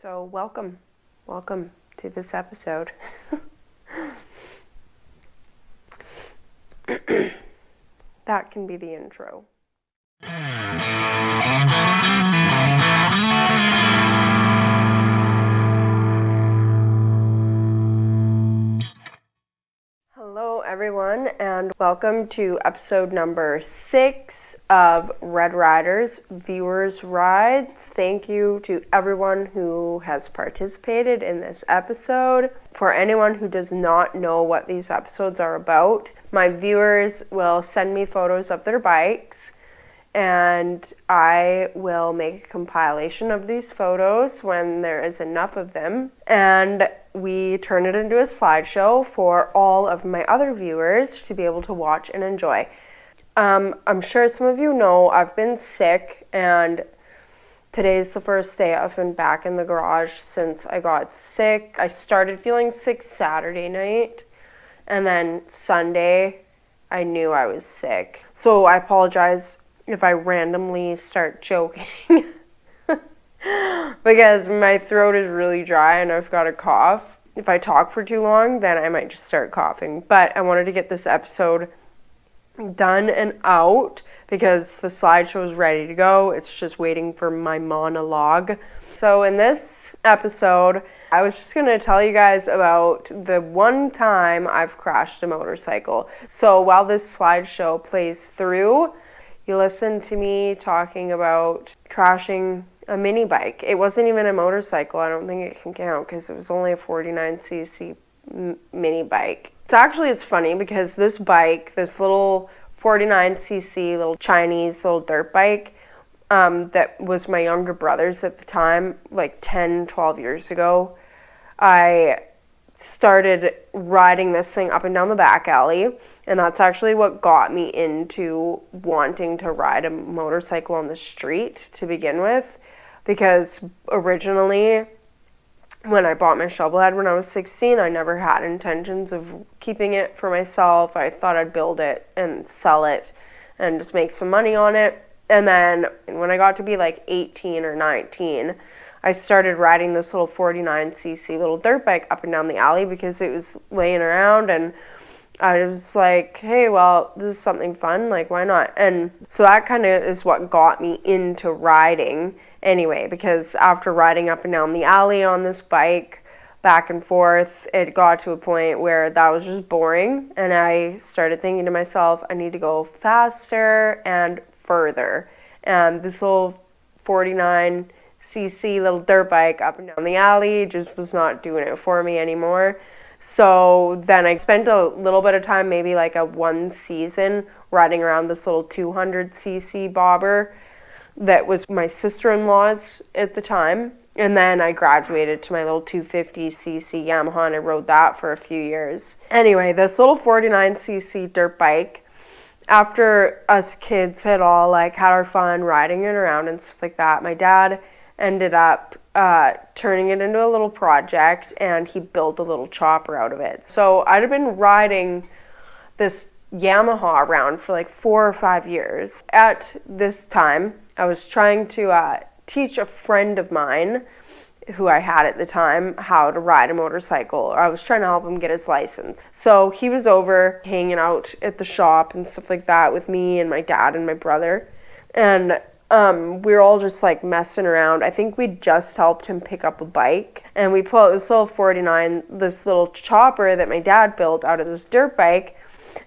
So welcome to this episode. That can be the intro. Hello everyone, and welcome to episode number 6 of Red Riders Viewers Rides. Thank you to everyone who has participated in this episode. For anyone who does not know what these episodes are about, my viewers will send me photos of their bikes, and I will make a compilation of these photos when there is enough of them, and we turn it into a slideshow for all of my other viewers to be able to watch and enjoy. I'm sure some of you know I've been sick, and today's the first day I've been back in the garage since I got sick. I started feeling sick Saturday night, and then Sunday I knew I was sick. So I apologize if I randomly start choking because my throat is really dry and I've got a cough. If I talk for too long, then I might just start coughing. But I wanted to get this episode done and out because the slideshow is ready to go. It's just waiting for my monologue. So in this episode, I was just going to tell you guys about the one time I've crashed a motorcycle. So while this slideshow plays through, you listen to me talking about crashing a mini bike. It wasn't even a motorcycle. I don't think it can count because it was only a 49cc mini bike. It's funny because this bike, this little 49cc little Chinese little dirt bike, that was my younger brother's at the time, like 10, 12 years ago, I started riding this thing up and down the back alley, and that's actually what got me into wanting to ride a motorcycle on the street to begin with, because originally when I bought my shovel head when I was 16, I never had intentions of keeping it for myself. I thought I'd build it and sell it and just make some money on it. And then when I got to be like 18 or 19, I started riding this little 49cc little dirt bike up and down the alley because it was laying around, and I was like, hey, well, this is something fun, like, why not? And so that kind of is what got me into riding anyway, because after riding up and down the alley on this bike, back and forth, it got to a point where that was just boring, and I started thinking to myself, I need to go faster and further. And this little 49cc little dirt bike up and down the alley just was not doing it for me anymore. So then I spent a little bit of time, maybe like one season, riding around this little 200cc bobber that was my sister-in-law's at the time. And then I graduated to my little 250cc Yamaha, and I rode that for a few years. Anyway, this little 49cc dirt bike, after us kids had all like had our fun riding it around and stuff like that, my dad ended up turning it into a little project, and he built a little chopper out of it. So I'd have been riding this Yamaha around for like 4 or 5 years. At this time, I was trying to teach a friend of mine who I had at the time how to ride a motorcycle. I was trying to help him get his license. So he was over hanging out at the shop and stuff like that with me and my dad and my brother. And we were all just like messing around. I think we just helped him pick up a bike, and we pulled out this little 49, this little chopper that my dad built out of this dirt bike.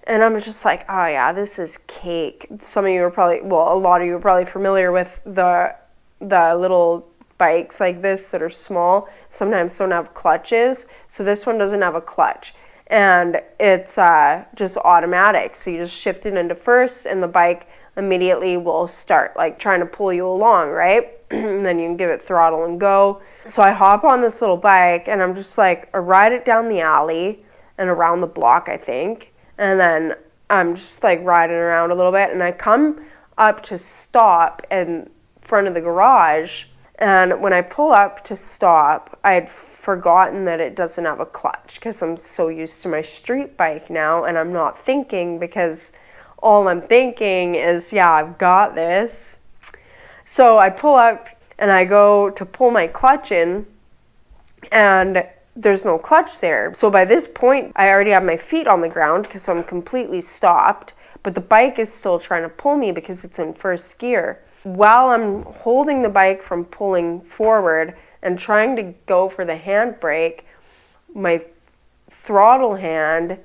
And I was just like, oh yeah, this is cake. Some of you are probably, well, a lot of you are probably familiar with the little bikes like this that are small, sometimes don't have clutches. So this one doesn't have a clutch, and it's just automatic. So you just shift it into first, and the bike immediately will start like trying to pull you along, right? And then you can give it throttle and go. So I hop on this little bike, and I'm just like, I ride it down the alley and around the block, I think. And then I'm just like riding around a little bit, and I come up to stop in front of the garage. And when I pull up to stop, I had forgotten that it doesn't have a clutch because I'm so used to my street bike now, and I'm not thinking, because all I'm thinking is, yeah, I've got this. So I pull up and I go to pull my clutch in, and there's no clutch there. So by this point, I already have my feet on the ground because I'm completely stopped, but the bike is still trying to pull me because it's in first gear. While I'm holding the bike from pulling forward and trying to go for the handbrake, my throttle hand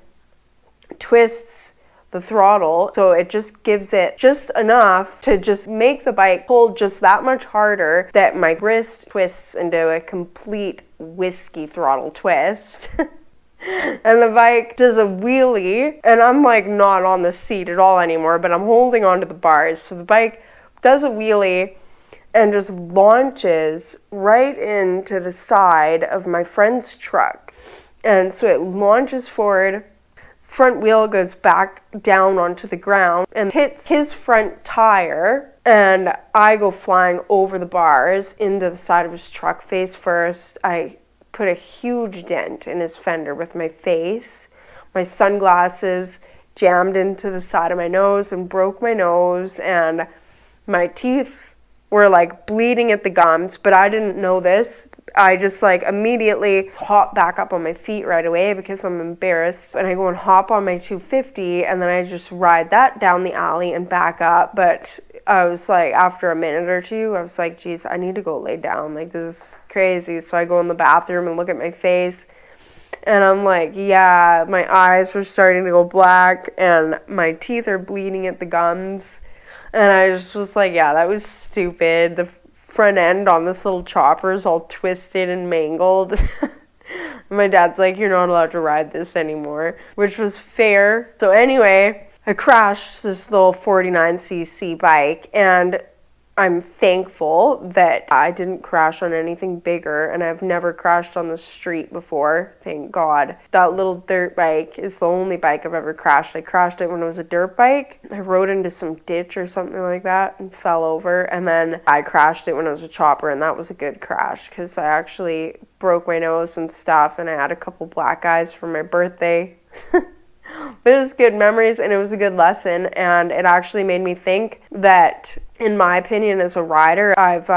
twists the throttle, so it just gives it just enough to just make the bike pull just that much harder that my wrist twists into a complete whiskey throttle twist. And the bike does a wheelie, and I'm like not on the seat at all anymore, but I'm holding onto the bars. So the bike does a wheelie and just launches right into the side of my friend's truck. And so it launches forward, front wheel goes back down onto the ground and hits his front tire, and I go flying over the bars into the side of his truck face first. I put a huge dent in his fender with my face. My sunglasses jammed into the side of my nose and broke my nose, and my teeth were like bleeding at the gums, but I didn't know this. I just like immediately hop back up on my feet right away because I'm embarrassed, and I go and hop on my 250, and then I just ride that down the alley and back up. But I was like, after a minute or two, I was like, geez, I need to go lay down. Like, this is crazy. So I go in the bathroom and look at my face, and I'm like, yeah, my eyes were starting to go black and my teeth are bleeding at the gums. And I just was like, yeah, that was stupid. The front end on this little chopper is all twisted and mangled. My dad's like, you're not allowed to ride this anymore, which was fair. So anyway, I crashed this little 49cc bike, and I'm thankful that I didn't crash on anything bigger, and I've never crashed on the street before, thank God. That little dirt bike is the only bike I've ever crashed. I crashed it when it was a dirt bike. I rode into some ditch or something like that and fell over, and then I crashed it when it was a chopper, and that was a good crash because I actually broke my nose and stuff, and I had a couple black eyes for my birthday. But it was good memories, and it was a good lesson, and it actually made me think that, in my opinion, as a rider, I've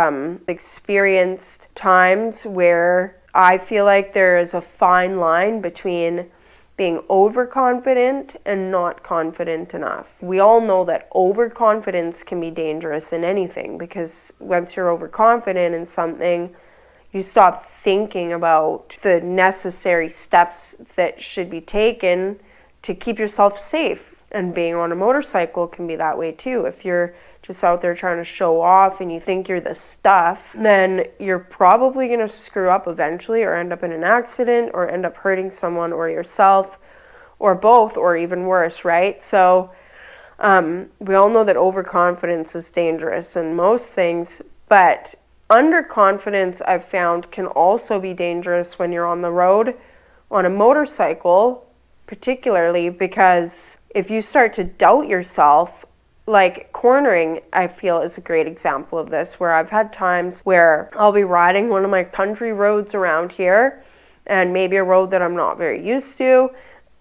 experienced times where I feel like there is a fine line between being overconfident and not confident enough. We all know that overconfidence can be dangerous in anything, because once you're overconfident in something, you stop thinking about the necessary steps that should be taken to keep yourself safe. And being on a motorcycle can be that way too. If you're just out there trying to show off and you think you're the stuff, then you're probably going to screw up eventually, or end up in an accident, or end up hurting someone or yourself, or both, or even worse, right? So we all know that overconfidence is dangerous in most things, but underconfidence, I've found, can also be dangerous when you're on the road on a motorcycle, particularly because if you start to doubt yourself, like cornering, I feel, is a great example of this, where I've had times where I'll be riding one of my country roads around here, and maybe a road that I'm not very used to,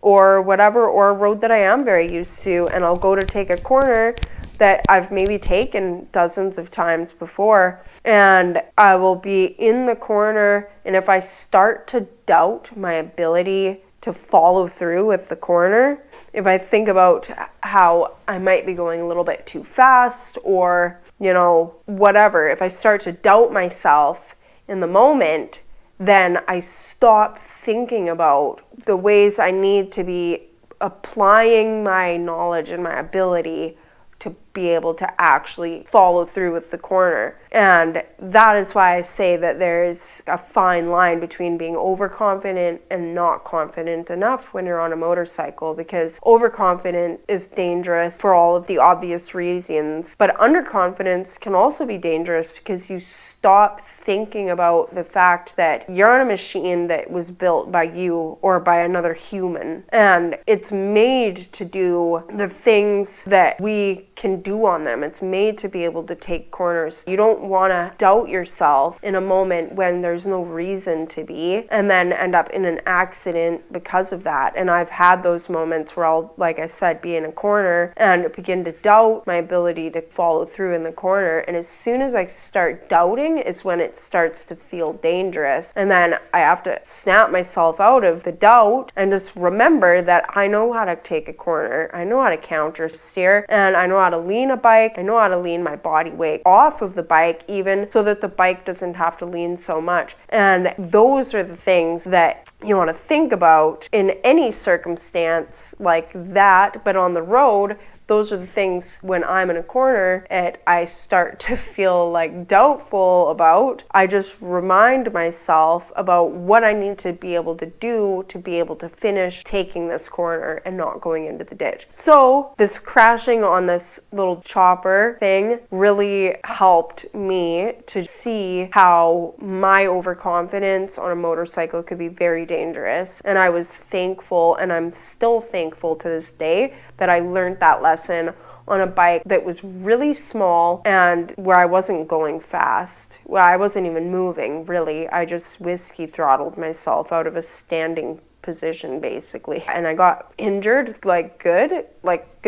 or whatever, or a road that I am very used to, and I'll go to take a corner that I've maybe taken dozens of times before, and I will be in the corner, and if I start to doubt my ability to follow through with the corner, if I think about how I might be going a little bit too fast, or, you know, whatever, if I start to doubt myself in the moment, then I stop thinking about the ways I need to be applying my knowledge and my ability to be able to actually follow through with the corner. And that is why I say that there's a fine line between being overconfident and not confident enough when you're on a motorcycle, because overconfident is dangerous for all of the obvious reasons, but underconfidence can also be dangerous because you stop thinking about the fact that you're on a machine that was built by you or by another human, and it's made to do the things that we can do on them. It's made to be able to take corners. You don't want to doubt yourself in a moment when there's no reason to be, and then end up in an accident because of that. And I've had those moments where I'll, like I said, be in a corner and begin to doubt my ability to follow through in the corner. And as soon as I start doubting is when it starts to feel dangerous. And then I have to snap myself out of the doubt and just remember that I know how to take a corner. I know how to counter steer, and I know how to lean a bike. I know how to lean my body weight off of the bike, even so that the bike doesn't have to lean so much. And those are the things that you want to think about in any circumstance like that. But on the road, those are the things when I'm in a corner and I start to feel like doubtful about. I just remind myself about what I need to be able to do to be able to finish taking this corner and not going into the ditch. So this crashing on this little chopper thing really helped me to see how my overconfidence on a motorcycle could be very dangerous. And I was thankful, and I'm still thankful to this day, that I learned that lesson on a bike that was really small and where I wasn't going fast. Well, I wasn't even moving, really. I just whiskey throttled myself out of a standing position, basically. And I got injured, good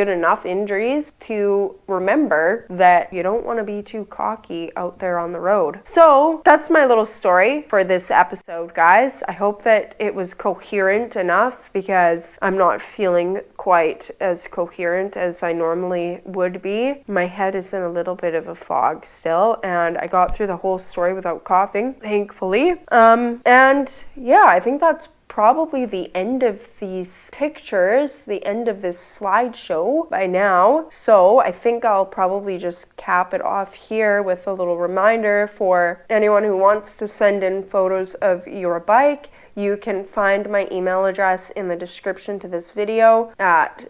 enough injuries to remember that you don't want to be too cocky out there on the road. So that's my little story for this episode, guys. I hope that it was coherent enough, because I'm not feeling quite as coherent as I normally would be. My head is in a little bit of a fog still, and I got through the whole story without coughing, thankfully. And yeah, I think that's probably the end of these pictures, the end of this slideshow by now. So I think I'll probably just cap it off here with a little reminder for anyone who wants to send in photos of your bike. You can find my email address in the description to this video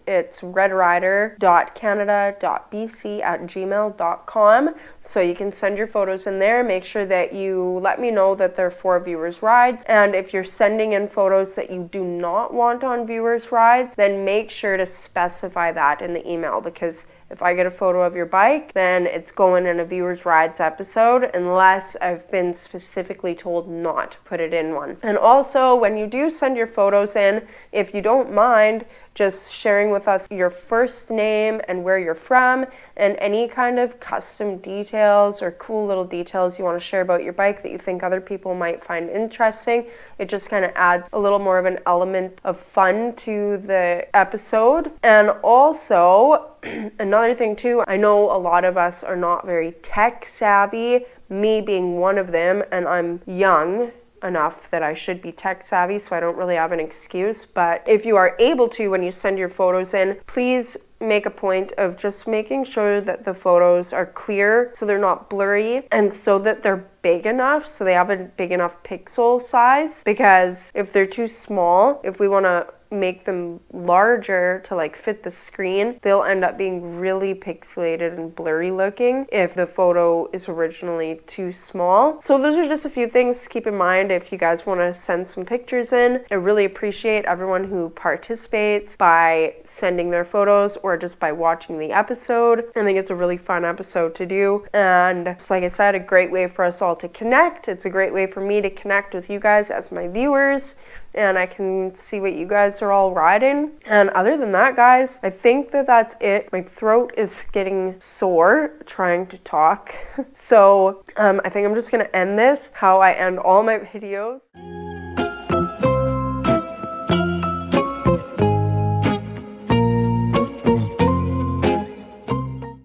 it's redrider.canada.bc@gmail.com. So you can send your photos in there. Make sure that you let me know that they're for viewers' rides. And if you're sending in photos that you do not want on viewers' rides, then make sure to specify that in the email, because if I get a photo of your bike, then it's going in a viewers' rides episode, unless I've been specifically told not to put it in one. And also, when you do send your photos in, if you don't mind just sharing with us your first name and where you're from, and any kind of custom details or cool little details you want to share about your bike that you think other people might find interesting. It just kind of adds a little more of an element of fun to the episode. And also, another thing too, I know a lot of us are not very tech savvy, me being one of them, and I'm young enough that I should be tech savvy, so I don't really have an excuse. But if you are able to, when you send your photos in, please make a point of just making sure that the photos are clear, so they're not blurry, and so that they're big enough, so they have a big enough pixel size. Because if they're too small, if we want to make them larger to like fit the screen, they'll end up being really pixelated and blurry looking if the photo is originally too small. So those are just a few things to keep in mind if you guys want to send some pictures in. I really appreciate everyone who participates by sending their photos or just by watching the episode. I think it's a really fun episode to do, and it's, like I said, a great way for us all to connect. It's a great way for me to connect with you guys as my viewers, and I can see what you guys are all riding. And other than that, guys, I think that that's it. My throat is getting sore trying to talk. So I think I'm just gonna end this how I end all my videos.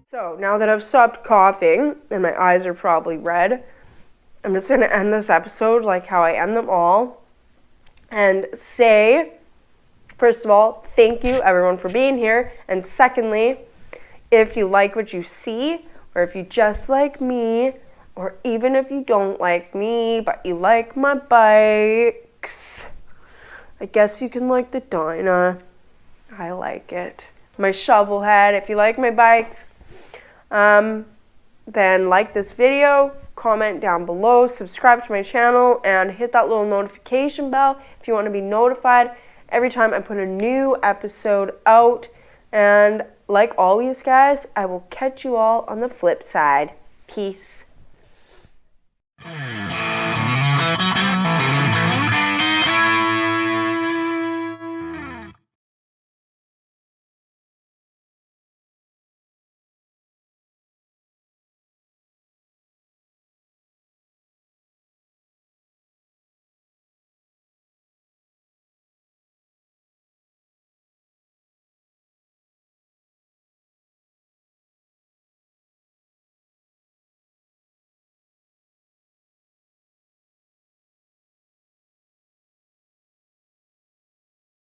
So now that I've stopped coughing and my eyes are probably red, I'm just gonna end this episode like how I end them all, and say, first of all, thank you everyone for being here. And secondly, if you like what you see, or if you just like me, or even if you don't like me, but you like my bikes, I guess you can like the Dyna. I like it. My shovel head, if you like my bikes, then like this video, comment down below, subscribe to my channel, and hit that little notification bell if you want to be notified every time I put a new episode out. And like always, guys, I will catch you all on the flip side. Peace.